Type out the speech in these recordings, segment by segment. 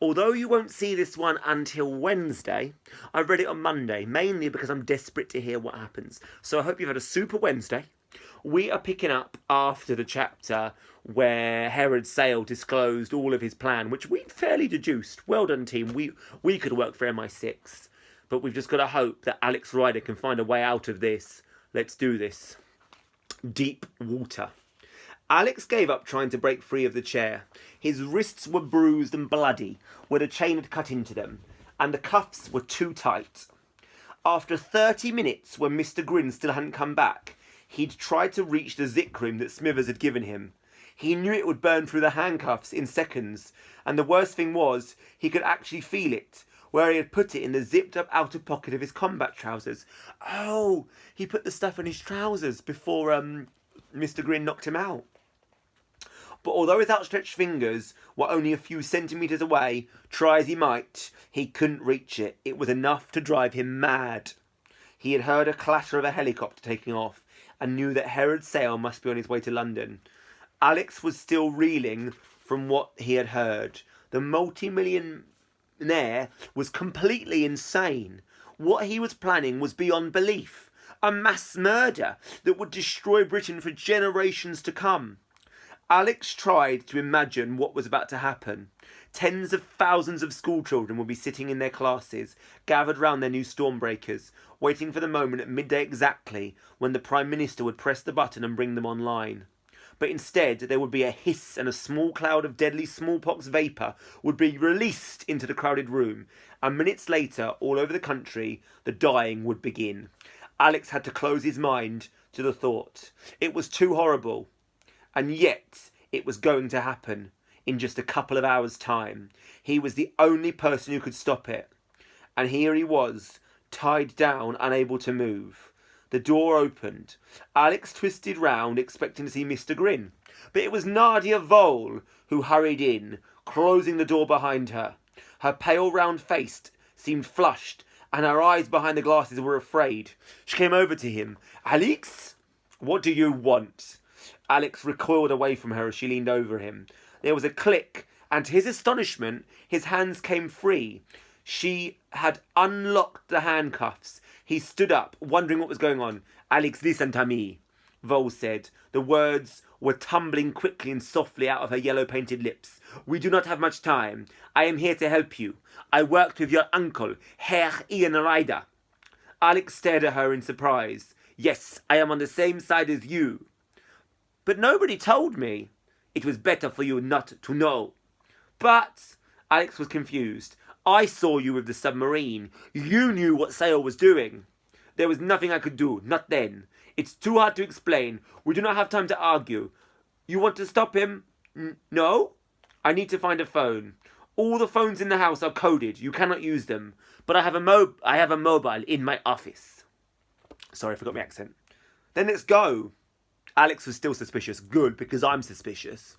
Although you won't see this one until Wednesday, I read it on Monday, mainly because I'm desperate to hear what happens. So I hope you've had a super Wednesday. We are picking up after the chapter where Herod Sale disclosed all of his plan, which we'd fairly deduced. Well done, team. We could work for MI6. But we've just got to hope that Alex Rider can find a way out of this. Let's do this. Deep water. Alex gave up trying to break free of the chair. His wrists were bruised and bloody, where the chain had cut into them, and the cuffs were too tight. After 30 minutes, when Mr. Grin still hadn't come back, he'd tried to reach the zik rim that Smithers had given him. He knew it would burn through the handcuffs in seconds, and the worst thing was, he could actually feel it, where he had put it in the zipped-up outer pocket of his combat trousers. Oh, he put the stuff in his trousers before Mr. Grin knocked him out. But although his outstretched fingers were only a few centimetres away, try as he might, he couldn't reach it. It was enough to drive him mad. He had heard a clatter of a helicopter taking off and knew that Herod Sale must be on his way to London. Alex was still reeling from what he had heard. The multi-millionaire was completely insane. What he was planning was beyond belief. A mass murder that would destroy Britain for generations to come. Alex tried to imagine what was about to happen. Tens of thousands of schoolchildren would be sitting in their classes, gathered round their new Stormbreakers, waiting for the moment at midday exactly when the Prime Minister would press the button and bring them online. But instead, there would be a hiss and a small cloud of deadly smallpox vapour would be released into the crowded room, and minutes later, all over the country, the dying would begin. Alex had to close his mind to the thought. It was too horrible. And yet, it was going to happen in just a couple of hours' time. He was the only person who could stop it. And here he was, tied down, unable to move. The door opened. Alex twisted round, expecting to see Mr. Grin. But it was Nadia Vole who hurried in, closing the door behind her. Her pale round face seemed flushed, and her eyes behind the glasses were afraid. She came over to him. "Alex, what do you want?" Alex recoiled away from her as she leaned over him. There was a click, and to his astonishment, his hands came free. She had unlocked the handcuffs. He stood up, wondering what was going on. "Alex, listen to me," Vole said. The words were tumbling quickly and softly out of her yellow-painted lips. "We do not have much time. I am here to help you. I worked with your uncle, Herr Ian Ryder." Alex stared at her in surprise. "Yes, I am on the same side as you." "But nobody told me." "It was better for you not to know." "But," Alex was confused, "I saw you with the submarine. You knew what Sale was doing." "There was nothing I could do, not then. It's too hard to explain. We do not have time to argue. You want to stop him?" "No? I need to find a phone. All the phones in the house are coded. You cannot use them. But I have a mobile in my office." Sorry, I forgot my accent. "Then let's go." Alex was still suspicious. Good, because I'm suspicious.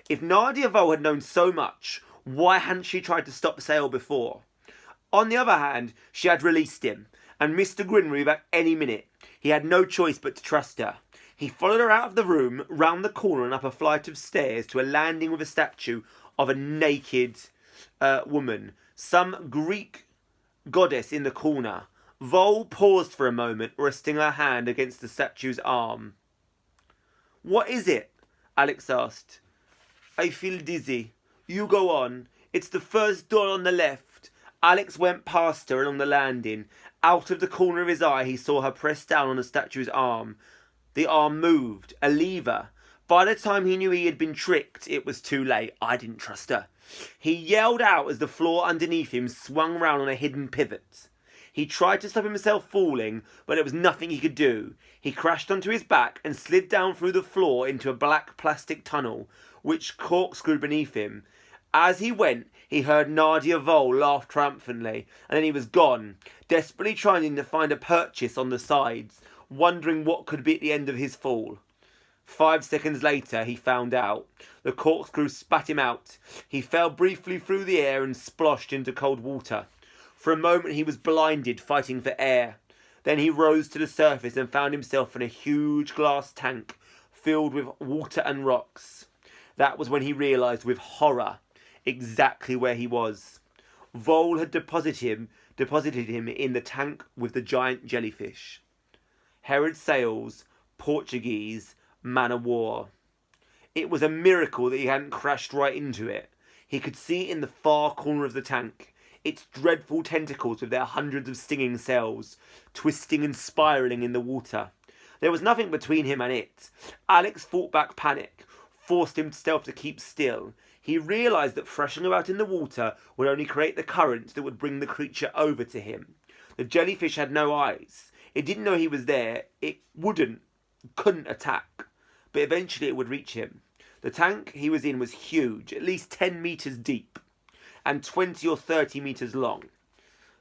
If Nadia Vole had known so much, why hadn't she tried to stop Sale before? On the other hand, she had released him, and Mr. Grin would be back any minute. He had no choice but to trust her. He followed her out of the room, round the corner and up a flight of stairs to a landing with a statue of a naked woman, some Greek goddess in the corner. Vole paused for a moment, resting her hand against the statue's arm. "What is it?" Alex asked. "I feel dizzy. You go on. It's the first door on the left." Alex went past her along the landing. Out of the corner of his eye, he saw her press down on the statue's arm. The arm moved. A lever. By the time he knew he had been tricked, it was too late. I didn't trust her. He yelled out as the floor underneath him swung round on a hidden pivot. He tried to stop himself falling, but there was nothing he could do. He crashed onto his back and slid down through the floor into a black plastic tunnel, which corkscrewed beneath him. As he went, he heard Nadia Vole laugh triumphantly, and then he was gone, desperately trying to find a purchase on the sides, wondering what could be at the end of his fall. 5 seconds later, he found out. The corkscrew spat him out. He fell briefly through the air and splashed into cold water. For a moment he was blinded, fighting for air. Then he rose to the surface and found himself in a huge glass tank filled with water and rocks. That was when he realised with horror exactly where he was. Vole had deposited him in the tank with the giant jellyfish. Herod Sales, Portuguese, man o' war. It was a miracle that he hadn't crashed right into it. He could see it in the far corner of the tank, its dreadful tentacles with their hundreds of stinging cells, twisting and spiralling in the water. There was nothing between him and it. Alex fought back panic, forced himself to keep still. He realised that thrashing about in the water would only create the current that would bring the creature over to him. The jellyfish had no eyes. It didn't know he was there. It couldn't attack. But eventually it would reach him. The tank he was in was huge, at least 10 metres deep, and 20 or 30 metres long.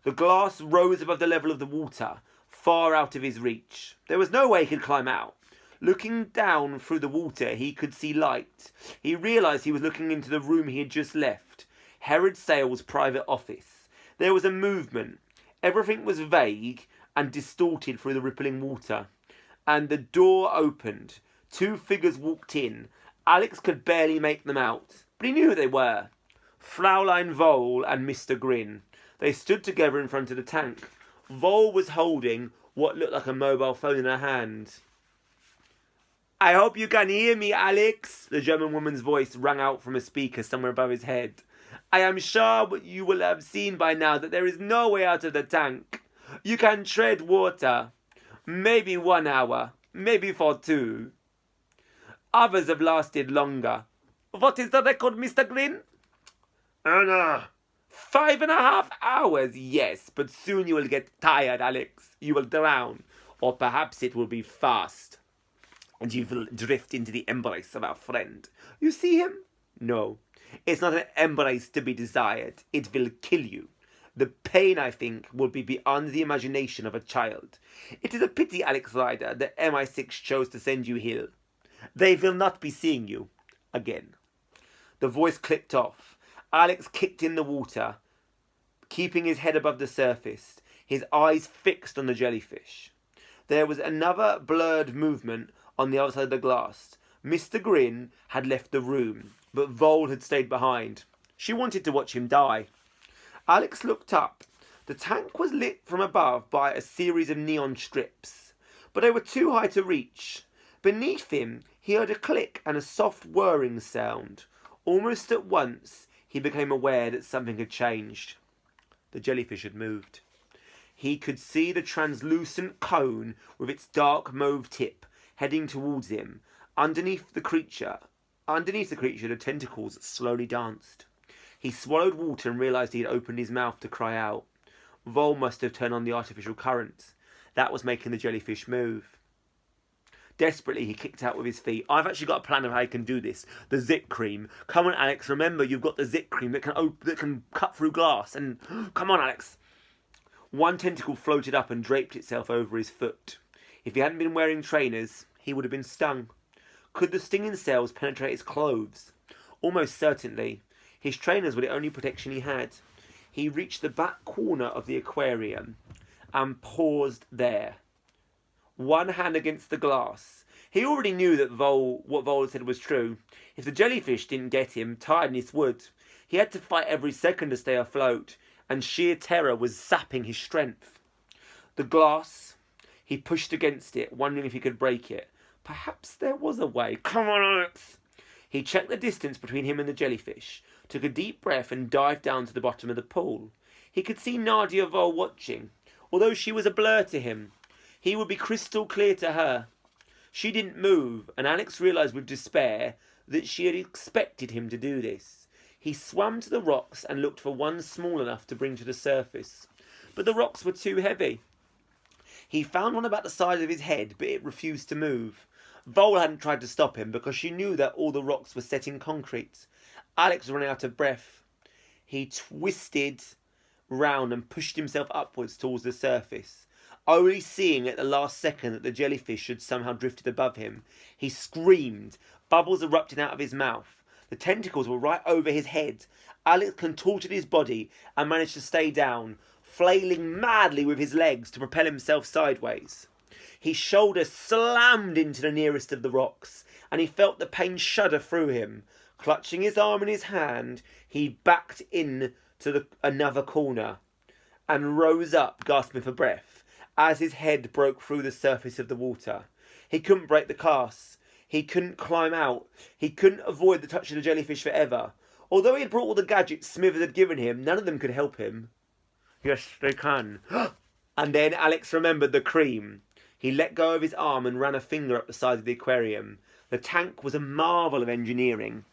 The glass rose above the level of the water, far out of his reach. There was no way he could climb out. Looking down through the water, he could see light. He realised he was looking into the room he had just left, Herod Sale's private office. There was a movement. Everything was vague and distorted through the rippling water. And the door opened. 2 figures walked in. Alex could barely make them out, but he knew who they were. Fraulein Vole and Mr. Grin. They stood together in front of the tank. Vole was holding what looked like a mobile phone in her hand. "I hope you can hear me, Alex," the German woman's voice rang out from a speaker somewhere above his head. "I am sure you will have seen by now that there is no way out of the tank. You can tread water. Maybe 1 hour, maybe for 2. Others have lasted longer. What is the record, Mr. Grin?" "Anna. 5.5 hours, yes, but soon you will get tired, Alex. You will drown, or perhaps it will be fast, and you will drift into the embrace of our friend. You see him? No, it's not an embrace to be desired. It will kill you. The pain, I think, will be beyond the imagination of a child. It is a pity, Alex Ryder, that MI6 chose to send you here. They will not be seeing you again." The voice clicked off. Alex kicked in the water, keeping his head above the surface, his eyes fixed on the jellyfish. There was another blurred movement on the other side of the glass. Mr. Grin had left the room, but Vole had stayed behind. She wanted to watch him die. Alex looked up. The tank was lit from above by a series of neon strips, but they were too high to reach. Beneath him, he heard a click and a soft whirring sound. Almost at once, he became aware that something had changed. The jellyfish had moved. He could see the translucent cone with its dark mauve tip heading towards him. Underneath the creature, the tentacles slowly danced. He swallowed water and realised he had opened his mouth to cry out. Vole must have turned on the artificial current. That was making the jellyfish move. Desperately, he kicked out with his feet. "I've actually got a plan of how you can do this. The zit cream. Come on, Alex. Remember, you've got the zit cream that can cut through glass. And come on, Alex." One tentacle floated up and draped itself over his foot. If he hadn't been wearing trainers, he would have been stung. Could the stinging cells penetrate his clothes? Almost certainly. His trainers were the only protection he had. He reached the back corner of the aquarium and paused there. One hand against the glass. He already knew that what Vole said was true. If the jellyfish didn't get him, tiredness would. He had to fight every second to stay afloat, and sheer terror was sapping his strength. The glass, he pushed against it, wondering if he could break it. Perhaps there was a way. "Come on, Alex!" He checked the distance between him and the jellyfish, took a deep breath and dived down to the bottom of the pool. He could see Nadia Vole watching, although she was a blur to him. He would be crystal clear to her. She didn't move, and Alex realised with despair that she had expected him to do this. He swam to the rocks and looked for one small enough to bring to the surface. But the rocks were too heavy. He found one about the size of his head, but it refused to move. Vole hadn't tried to stop him because she knew that all the rocks were set in concrete. Alex was running out of breath. He twisted round and pushed himself upwards towards the surface, only seeing at the last second that the jellyfish had somehow drifted above him. He screamed, bubbles erupting out of his mouth. The tentacles were right over his head. Alex contorted his body and managed to stay down, flailing madly with his legs to propel himself sideways. His shoulder slammed into the nearest of the rocks, and he felt the pain shudder through him. Clutching his arm in his hand, he backed in to another corner and rose up, gasping for breath, as his head broke through the surface of the water. He couldn't break the cast. He couldn't climb out. He couldn't avoid the touch of the jellyfish forever. Although he had brought all the gadgets Smithers had given him, none of them could help him. Yes, they can. And then Alex remembered the cream. He let go of his arm and ran a finger up the side of the aquarium. The tank was a marvel of engineering.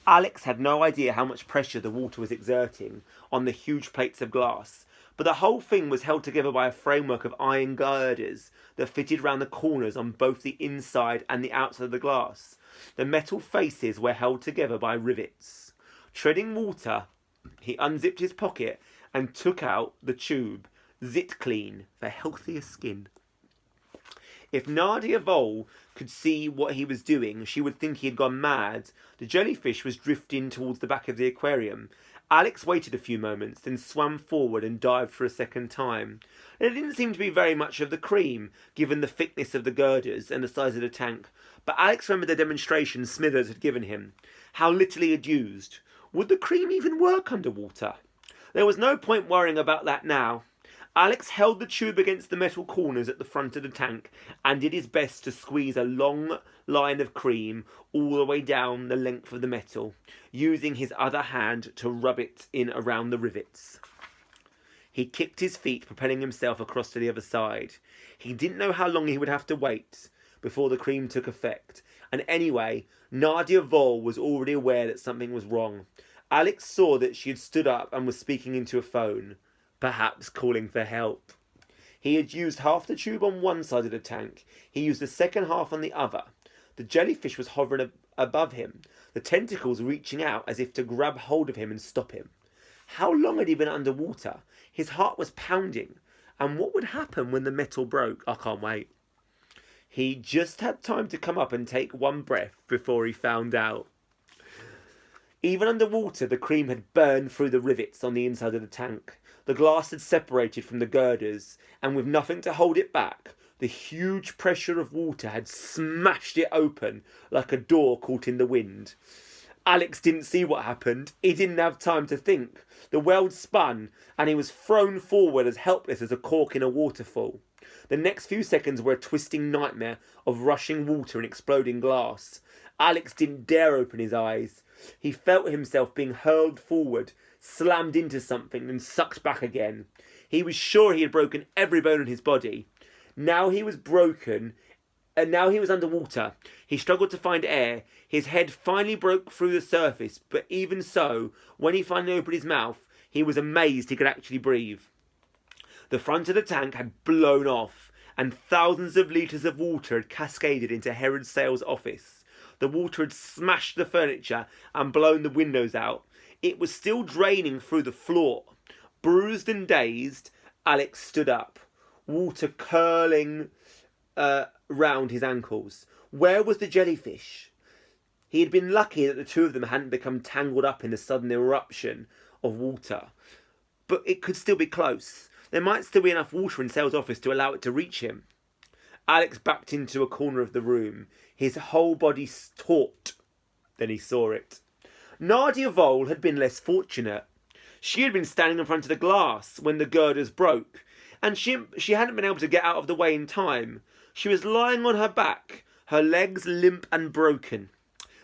Alex had no idea how much pressure the water was exerting on the huge plates of glass, but the whole thing was held together by a framework of iron girders that fitted round the corners on both the inside and the outside of the glass. The metal faces were held together by rivets. Treading water, he unzipped his pocket and took out the tube, zit clean, for healthier skin. If Nadia Vole could see what he was doing, she would think he had gone mad. The jellyfish was drifting towards the back of the aquarium. Alex waited a few moments, then swam forward and dived for a second time. There didn't seem to be very much of the cream, given the thickness of the girders and the size of the tank, but Alex remembered the demonstration Smithers had given him, how little he had used. Would the cream even work underwater? There was no point worrying about that now. Alex held the tube against the metal corners at the front of the tank and did his best to squeeze a long line of cream all the way down the length of the metal, using his other hand to rub it in around the rivets. He kicked his feet, propelling himself across to the other side. He didn't know how long he would have to wait before the cream took effect, and anyway, Nadia Vole was already aware that something was wrong. Alex saw that she had stood up and was speaking into a phone, perhaps calling for help. He had used half the tube on one side of the tank. He used the second half on the other. The jellyfish was hovering above him, the tentacles reaching out as if to grab hold of him and stop him. How long had he been underwater? His heart was pounding. And what would happen when the metal broke? I can't wait. He just had time to come up and take one breath before he found out. Even underwater, the cream had burned through the rivets on the inside of the tank. The glass had separated from the girders, and with nothing to hold it back, the huge pressure of water had smashed it open like a door caught in the wind. Alex didn't see what happened. He didn't have time to think. The world spun, and he was thrown forward as helpless as a cork in a waterfall. The next few seconds were a twisting nightmare of rushing water and exploding glass. Alex didn't dare open his eyes. He felt himself being hurled forward, slammed into something and sucked back again. He was sure he had broken every bone in his body. Now he was broken, and now he was underwater. He struggled to find air. His head finally broke through the surface, but even so, when he finally opened his mouth, he was amazed he could actually breathe. The front of the tank had blown off, and thousands of litres of water had cascaded into Herod Sale's office. The water had smashed the furniture and blown the windows out. It was still draining through the floor. Bruised and dazed, Alex stood up, water curling round his ankles. Where was the jellyfish? He had been lucky that the two of them hadn't become tangled up in the sudden eruption of water. But it could still be close. There might still be enough water in Sale's office to allow it to reach him. Alex backed into a corner of the room, his whole body taut. Then he saw it. Nadia Vole had been less fortunate. She had been standing in front of the glass when the girders broke, and she hadn't been able to get out of the way in time. She was lying on her back, her legs limp and broken.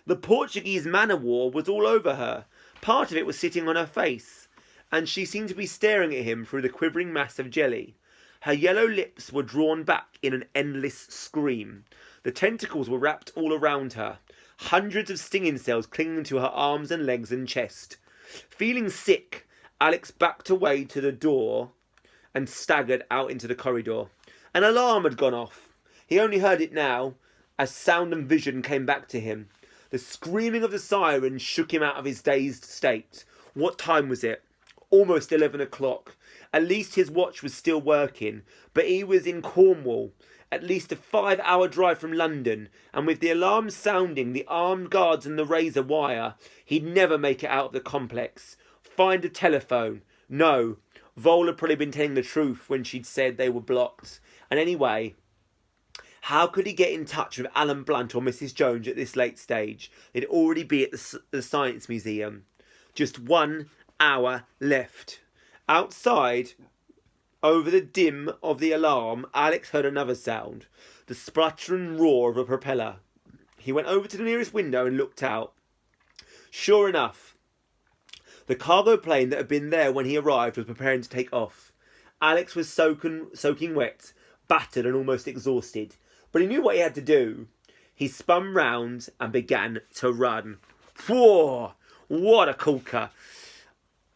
The Portuguese man-o'-war was all over her. Part of it was sitting on her face, and she seemed to be staring at him through the quivering mass of jelly. Her yellow lips were drawn back in an endless scream. The tentacles were wrapped all around her, hundreds of stinging cells clinging to her arms and legs and chest. Feeling sick, Alex backed away to the door and staggered out into the corridor. An alarm had gone off. He only heard it now, as sound and vision came back to him. The screaming of the siren shook him out of his dazed state. What time was it? Almost 11 o'clock. At least his watch was still working, but he was in Cornwall, at least a 5-hour drive from London, and with the alarm sounding, the armed guards and the razor wire, he'd never make it out of the complex. Find a telephone. No, Vole had probably been telling the truth when she'd said they were blocked. And anyway, How could he get in touch with Alan Blunt or Mrs. Jones at this late stage? They'd already be at the Science Museum. Just 1 hour left. Outside, over the dim of the alarm, Alex heard another sound. The splutter and roar of a propeller. He went over to the nearest window and looked out. Sure enough, the cargo plane that had been there when he arrived was preparing to take off. Alex was soaking wet, battered and almost exhausted, but he knew what he had to do. He spun round and began to run. Whoa! What a corker!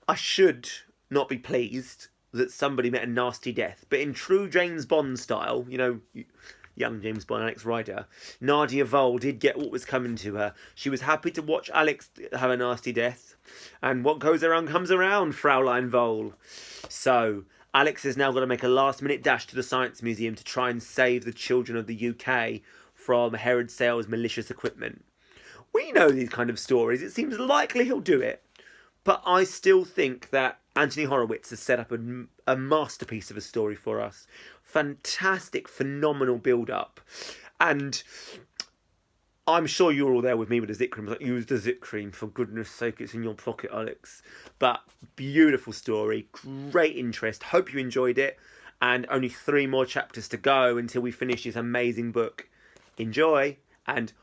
I should not be pleased that somebody met a nasty death, but in true James Bond style, you know, young James Bond, Alex Rider, Nadia Vole did get what was coming to her. She was happy to watch Alex have a nasty death, and what goes around comes around, Fraulein Vole. So, Alex has now got to make a last-minute dash to the Science Museum to try and save the children of the UK from Herod Sale's malicious equipment. We know these kind of stories. It seems likely he'll do it. But I still think that Anthony Horowitz has set up a masterpiece of a story for us. Fantastic, phenomenal build-up. And I'm sure you're all there with me with the zit cream. Like, use the zit cream, for goodness sake, it's in your pocket, Alex. But beautiful story, great interest. Hope you enjoyed it. And only 3 more chapters to go until we finish this amazing book. Enjoy, and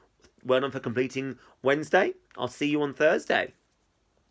well done for completing Wednesday. I'll see you on Thursday.